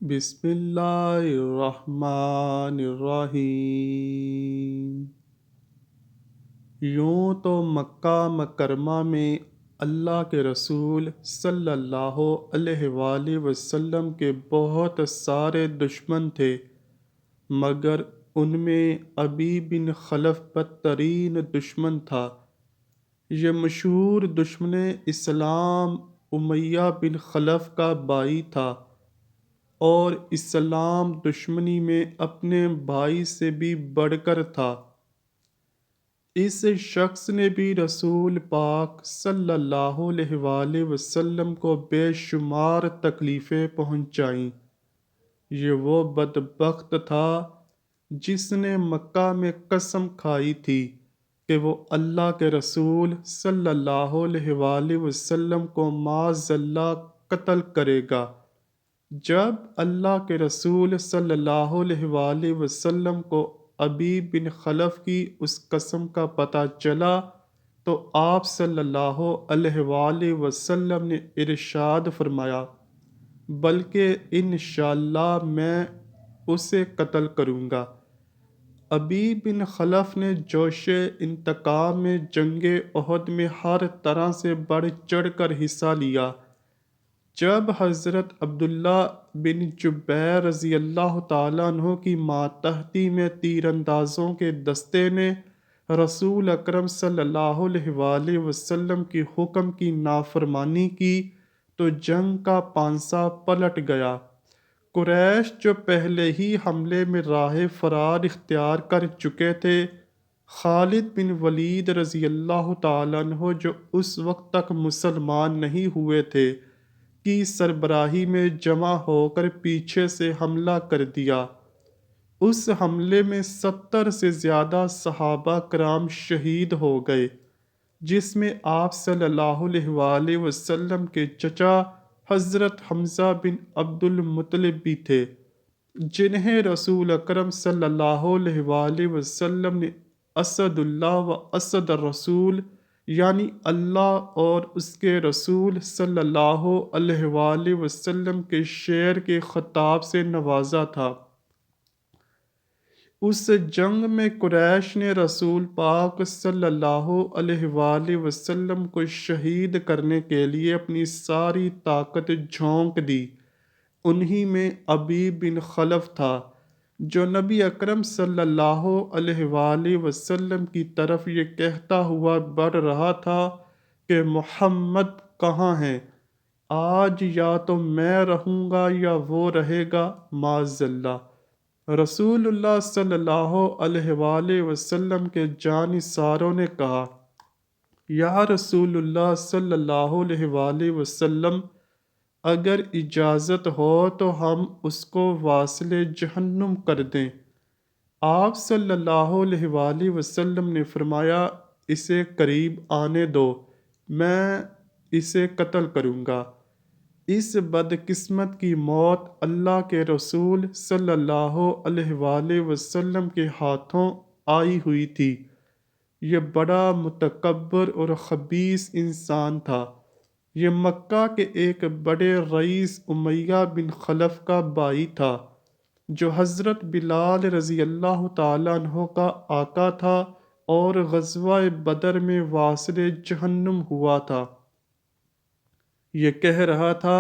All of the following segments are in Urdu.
بسم اللہ الرحمن الرحیم۔ یوں تو مکہ مکرمہ میں اللہ کے رسول صلی اللہ علیہ وآلہ وسلم کے بہت سارے دشمن تھے، مگر ان میں ابی بن خلف بدترین دشمن تھا۔ یہ مشہور دشمن اسلام امیہ بن خلف کا بھائی تھا، اور اسلام دشمنی میں اپنے بھائی سے بھی بڑھ کر تھا۔ اس شخص نے بھی رسول پاک صلی اللہ علیہ وآلہ وسلم کو بے شمار تکلیفیں پہنچائیں۔ یہ وہ بدبخت تھا جس نے مکہ میں قسم کھائی تھی کہ وہ اللہ کے رسول صلی اللہ علیہ وآلہ وسلم کو معاذ اللہ قتل کرے گا۔ جب اللہ کے رسول صلی اللہ علیہ وآلہ وسلم کو ابی بن خلف کی اس قسم کا پتہ چلا تو آپ صلی اللہ علیہ وآلہ وسلم نے ارشاد فرمایا، بلکہ انشاءاللہ میں اسے قتل کروں گا۔ ابی بن خلف نے جوش انتقام میں جنگ احد میں ہر طرح سے بڑھ چڑھ کر حصہ لیا۔ جب حضرت عبداللہ بن جبیر رضی اللہ تعالیٰ عنہ کی ماتحتی میں تیر اندازوں کے دستے نے رسول اکرم صلی اللہ علیہ وآلہ وسلم کی حکم کی نافرمانی کی تو جنگ کا پانسا پلٹ گیا۔ قریش جو پہلے ہی حملے میں راہ فرار اختیار کر چکے تھے، خالد بن ولید رضی اللہ تعالیٰ عنہ جو اس وقت تک مسلمان نہیں ہوئے تھے کی سربراہی میں جمع ہو کر پیچھے سے حملہ کر دیا۔ اس حملے میں 70 سے زیادہ صحابہ کرام شہید ہو گئے، جس میں آپ صلی اللہ علیہ وآلہ وسلم کے چچا حضرت حمزہ بن عبد المطلب بھی تھے، جنہیں رسول اکرم صلی اللہ علیہ وآلہ وسلم نے اسد اللہ و اسد الرسول، یعنی اللہ اور اس کے رسول صلی اللہ علیہ وآلہ وسلم کے شعر کے خطاب سے نوازا تھا۔ اس جنگ میں قریش نے رسول پاک صلی اللہ علیہ وآلہ وسلم کو شہید کرنے کے لیے اپنی ساری طاقت جھونک دی۔ انہی میں ابی بن خلف تھا، جو نبی اکرم صلی اللہ علیہ وآلہ وسلم کی طرف یہ کہتا ہوا بڑھ رہا تھا کہ محمد کہاں ہیں؟ آج یا تو میں رہوں گا یا وہ رہے گا، معاذ اللہ۔ رسول اللہ صلی اللہ علیہ وآلہ وسلم کے جانثاروں نے کہا، یا رسول اللہ صلی اللہ علیہ وآلہ وسلم، اگر اجازت ہو تو ہم اس کو واصل جہنم کر دیں۔ آپ صلی اللہ علیہ وآلہ وسلم نے فرمایا، اسے قریب آنے دو، میں اسے قتل کروں گا۔ اس بدقسمت کی موت اللہ کے رسول صلی اللہ علیہ وآلہ وسلم کے ہاتھوں آئی ہوئی تھی۔ یہ بڑا متکبر اور خبیث انسان تھا۔ یہ مکہ کے ایک بڑے رئیس امیہ بن خلف کا بھائی تھا، جو حضرت بلال رضی اللہ تعالیٰ عنہ کا آقا تھا اور غزوہ بدر میں واصل جہنم ہوا تھا۔ یہ کہہ رہا تھا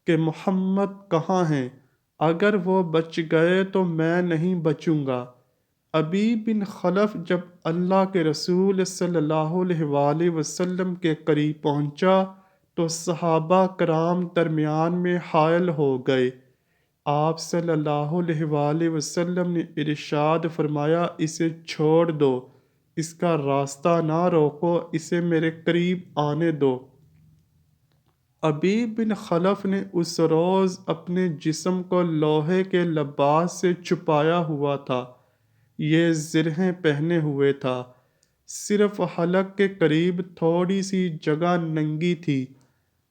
کہ محمد کہاں ہیں؟ اگر وہ بچ گئے تو میں نہیں بچوں گا۔ ابی بن خلف جب اللہ کے رسول صلی اللہ علیہ وآلہ وسلم کے قریب پہنچا تو صحابہ کرام درمیان میں حائل ہو گئے۔ آپ صلی اللہ علیہ وآلہ وسلم نے ارشاد فرمایا، اسے چھوڑ دو، اس کا راستہ نہ روکو، اسے میرے قریب آنے دو۔ ابی بن خلف نے اس روز اپنے جسم کو لوہے کے لباس سے چھپایا ہوا تھا، یہ زرہیں پہنے ہوئے تھا، صرف حلق کے قریب تھوڑی سی جگہ ننگی تھی۔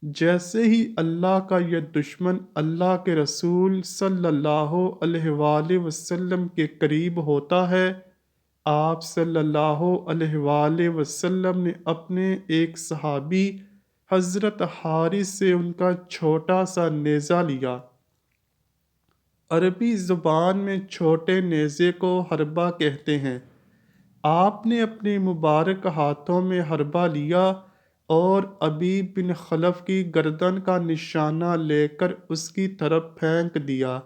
جیسے ہی اللہ کا یہ دشمن اللہ کے رسول صلی اللہ علیہ وآلہ وسلم کے قریب ہوتا ہے، آپ صلی اللہ علیہ وآلہ وسلم نے اپنے ایک صحابی حضرت حارث سے ان کا چھوٹا سا نیزہ لیا، عربی زبان میں چھوٹے نیزے کو حربہ کہتے ہیں۔ آپ نے اپنے مبارک ہاتھوں میں حربہ لیا اور ابی بن خلف کی گردن کا نشانہ لے کر اس کی طرف پھینک دیا۔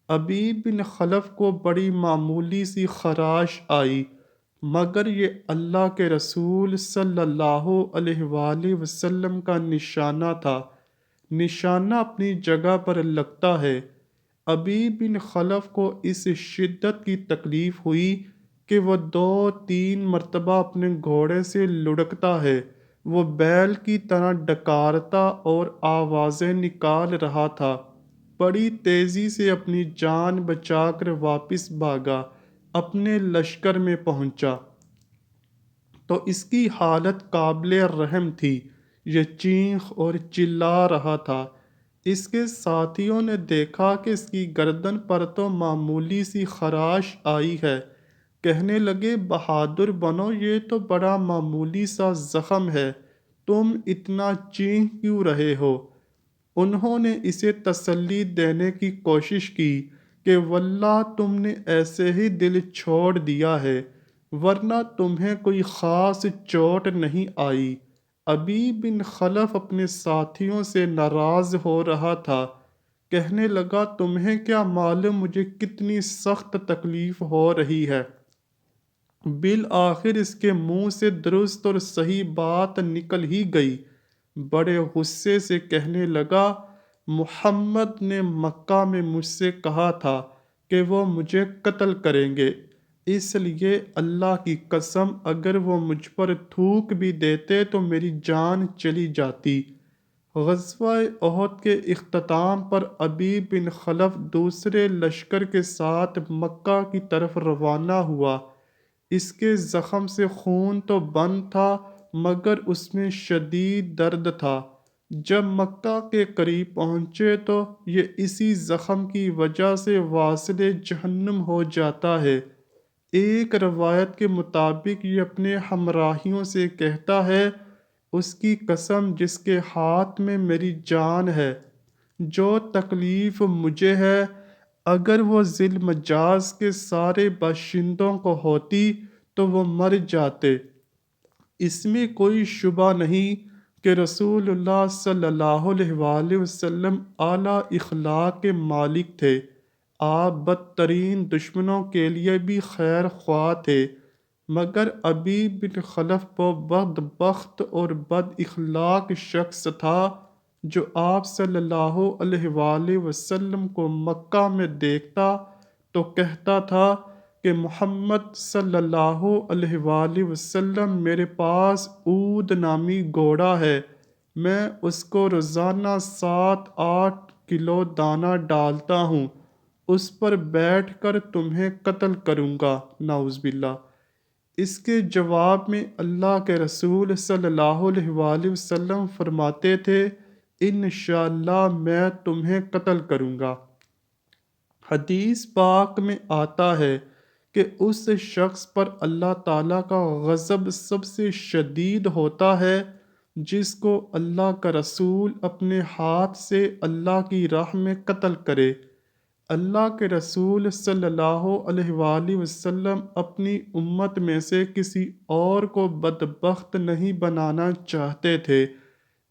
ابی بن خلف کو بڑی معمولی سی خراش آئی، مگر یہ اللہ کے رسول صلی اللہ علیہ وآلہ وسلم کا نشانہ تھا۔ نشانہ اپنی جگہ پر لگتا ہے۔ ابی بن خلف کو اس شدت کی تکلیف ہوئی کہ وہ 2-3 مرتبہ اپنے گھوڑے سے لڑکتا ہے۔ وہ بیل کی طرح ڈکارتا اور آوازیں نکال رہا تھا۔ بڑی تیزی سے اپنی جان بچا کر واپس بھاگا، اپنے لشکر میں پہنچا تو اس کی حالت قابل رحم تھی۔ یہ چیخ اور چلا رہا تھا۔ اس کے ساتھیوں نے دیکھا کہ اس کی گردن پر تو معمولی سی خراش آئی ہے۔ کہنے لگے، بہادر بنو، یہ تو بڑا معمولی سا زخم ہے، تم اتنا چیخ کیوں رہے ہو؟ انہوں نے اسے تسلی دینے کی کوشش کی کہ واللہ تم نے ایسے ہی دل چھوڑ دیا ہے، ورنہ تمہیں کوئی خاص چوٹ نہیں آئی۔ ابی بن خلف اپنے ساتھیوں سے ناراض ہو رہا تھا۔ کہنے لگا، تمہیں کیا معلوم مجھے کتنی سخت تکلیف ہو رہی ہے؟ بالآخر اس کے منہ سے درست اور صحیح بات نکل ہی گئی۔ بڑے غصے سے کہنے لگا، محمد نے مکہ میں مجھ سے کہا تھا کہ وہ مجھے قتل کریں گے، اس لیے اللہ کی قسم اگر وہ مجھ پر تھوک بھی دیتے تو میری جان چلی جاتی۔ غزوہ احد کے اختتام پر ابی بن خلف دوسرے لشکر کے ساتھ مکہ کی طرف روانہ ہوا۔ اس کے زخم سے خون تو بند تھا مگر اس میں شدید درد تھا۔ جب مکہ کے قریب پہنچے تو یہ اسی زخم کی وجہ سے واصل جہنم ہو جاتا ہے۔ ایک روایت کے مطابق یہ اپنے ہمراہیوں سے کہتا ہے، اس کی قسم جس کے ہاتھ میں میری جان ہے، جو تکلیف مجھے ہے اگر وہ ذی المجاز کے سارے باشندوں کو ہوتی تو وہ مر جاتے۔ اس میں کوئی شبہ نہیں کہ رسول اللہ صلی اللہ علیہ وآلہ وسلم اعلیٰ اخلاق کے مالک تھے۔ آپ بدترین دشمنوں کے لیے بھی خیر خواہ تھے، مگر ابی بن خلف وہ بدبخت اور بد اخلاق شخص تھا جو آپ صلی اللہ علیہ وآلہ وسلم کو مکہ میں دیکھتا تو کہتا تھا کہ محمد صلی اللہ علیہ وآلہ وسلم میرے پاس عود نامی گھوڑا ہے، میں اس کو روزانہ 7-8 کلو دانہ ڈالتا ہوں، اس پر بیٹھ کر تمہیں قتل کروں گا، نعوذ باللہ۔ اس کے جواب میں اللہ کے رسول صلی اللہ علیہ وآلہ وسلم فرماتے تھے، انشاءاللہ میں تمہیں قتل کروں گا۔ حدیث پاک میں آتا ہے کہ اس شخص پر اللہ تعالیٰ کا غضب سب سے شدید ہوتا ہے جس کو اللہ کا رسول اپنے ہاتھ سے اللہ کی راہ میں قتل کرے۔ اللہ کے رسول صلی اللہ علیہ وآلہ وسلم اپنی امت میں سے کسی اور کو بدبخت نہیں بنانا چاہتے تھے،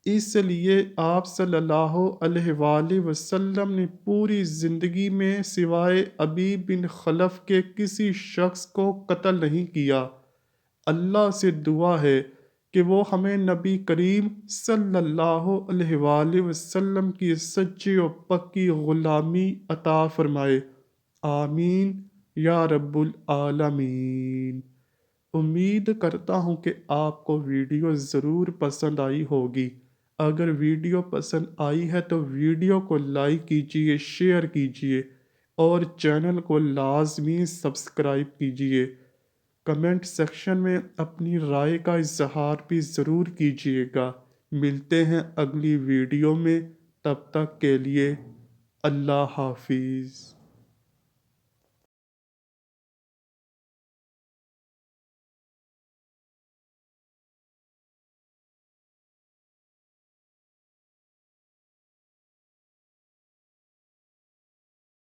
اس لیے آپ صلی اللہ علیہ وآلہ وسلم نے پوری زندگی میں سوائے ابی بن خلف کے کسی شخص کو قتل نہیں کیا۔ اللہ سے دعا ہے کہ وہ ہمیں نبی کریم صلی اللہ علیہ وآلہ وسلم کی سچی و پکی غلامی عطا فرمائے، آمین یا رب العالمین۔ امید کرتا ہوں کہ آپ کو ویڈیو ضرور پسند آئی ہوگی۔ اگر ویڈیو پسند آئی ہے تو ویڈیو کو لائک کیجئے، شیئر کیجئے اور چینل کو لازمی سبسکرائب کیجئے۔ کمنٹ سیکشن میں اپنی رائے کا اظہار بھی ضرور کیجئے گا۔ ملتے ہیں اگلی ویڈیو میں، تب تک کے لیے اللہ حافظ۔